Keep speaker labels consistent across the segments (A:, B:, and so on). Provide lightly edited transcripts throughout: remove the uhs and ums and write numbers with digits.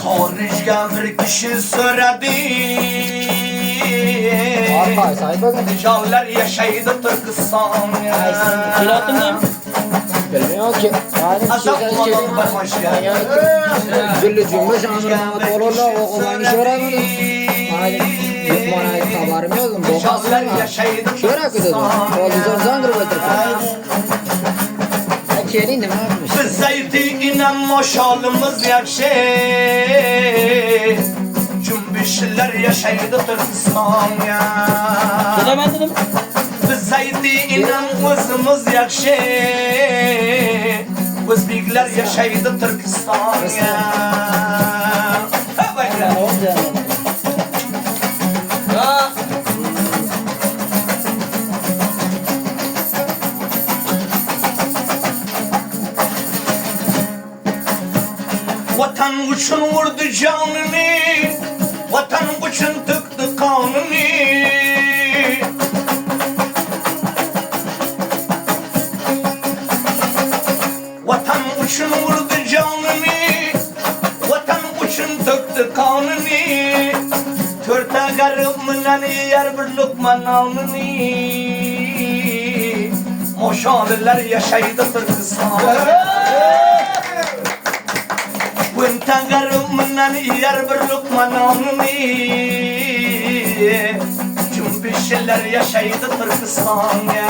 A: Xorijga bir kishi so'radi.
B: Arpa sayfaga.
A: Nijonlar yashaydi Turkistonga.
C: Kelayaptimi?
B: Bilmiyorum ki.
A: Azap qilib bormoqchiga.
B: Gülü cümbüş amırma torulu oğulan şöyle mi? Bana haberim yok.
A: Nijonlar yashaydi
B: Şöyle kıdı. Televizyon zangır götürüp. Kelin nima yapmış?
A: Biz zaytiyinam moşalımız yakşı. Cümbüşler yashaydi Turkistonga.
C: Kelayman dedim.
A: Biz zaytiyinam o'zimiz yaxshi. O'zbeklar yashaydi Turkistonga. Vatan uchun urdi jonini, vatan uchun to'kdi qonini. Vatan uchun urdi jonini, vatan uchun to'kdi qonini. To'rtta garib bilan yer bir luqma nonini. Mosholalar yashaydi Turkistonda. Quinta garımdan yer bir luqma nonini. Cümbüşler yashaydi Turkistonga.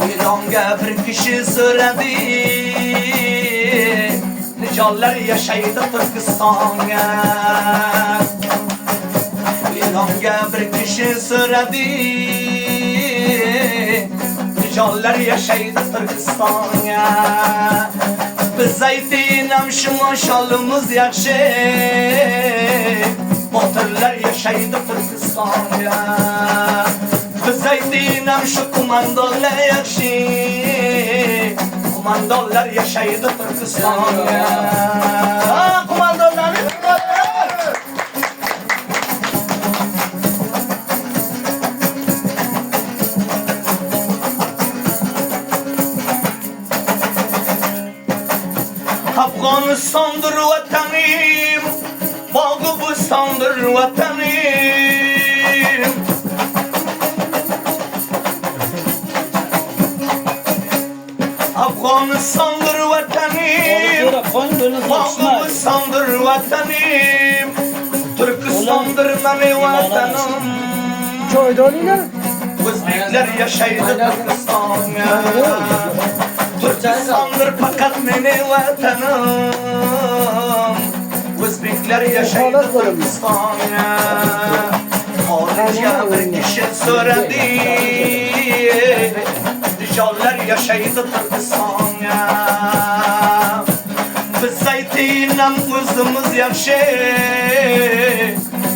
A: Ilonga bir kishi so'radi. Nijonlar yashaydi Turkistonga. Ilonga bir kishi so'radi. Nijonlar yashaydi Turkistonga. Biz zaytinam şu moşalımız yakşı. Botirlar yashaydi Turkistonga. Biz zaytinam şu kumandolar yakşı. Kumandolar yashaydi Turkistonga. Kumandolar Afganistan'dır vatanım, bağı bustandır vatanım. Afganistan'dır vatanım, bağı bustandır vatanım. Türkistan'dır benim vatanım.
B: Çoydoliler.
A: O'zbeklar yashaydi Turkistonga. Turkistondir fakat mening vatanım. O'zbeklar yashaydi Turkistonga. Xorijga bir kishi so'radi. Nijonlar yashaydi Turkistonga. Biz zaytinam o'zimiz yaxshi.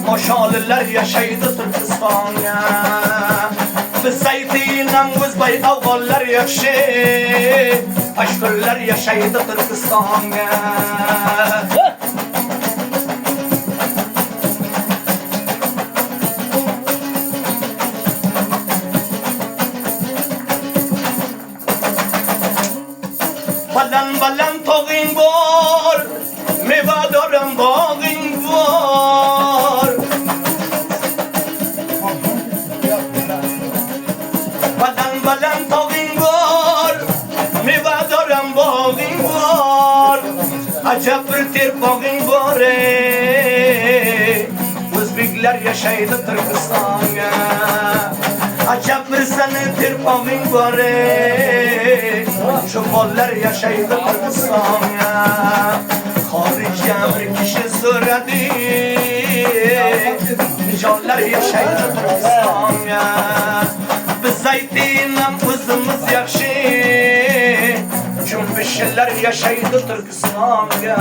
A: Mosholalar yashaydi Turkistonga. Biz zaytinam o'zbay avvallar yaxshi. Ashkurlar yashaydi Turkistonga. Balan balan tog'ing bor, mevadorim bog'ing bor. Balan balan tog'ing bor, mevadorim bog'ing bor. Ajab bir terpog'ing bor. O'zbeklar yashaydi Turkistonga. Ajab bir seni terpog'ing bor. Şu bollar yashaydi Turkistonga. Xorijga bir kishi so'radi. Nijonlar yashaydi Turkistonga. Biz zaytinam o'zimiz yaxshi. Cümbüşler yashaydi Turkistonga.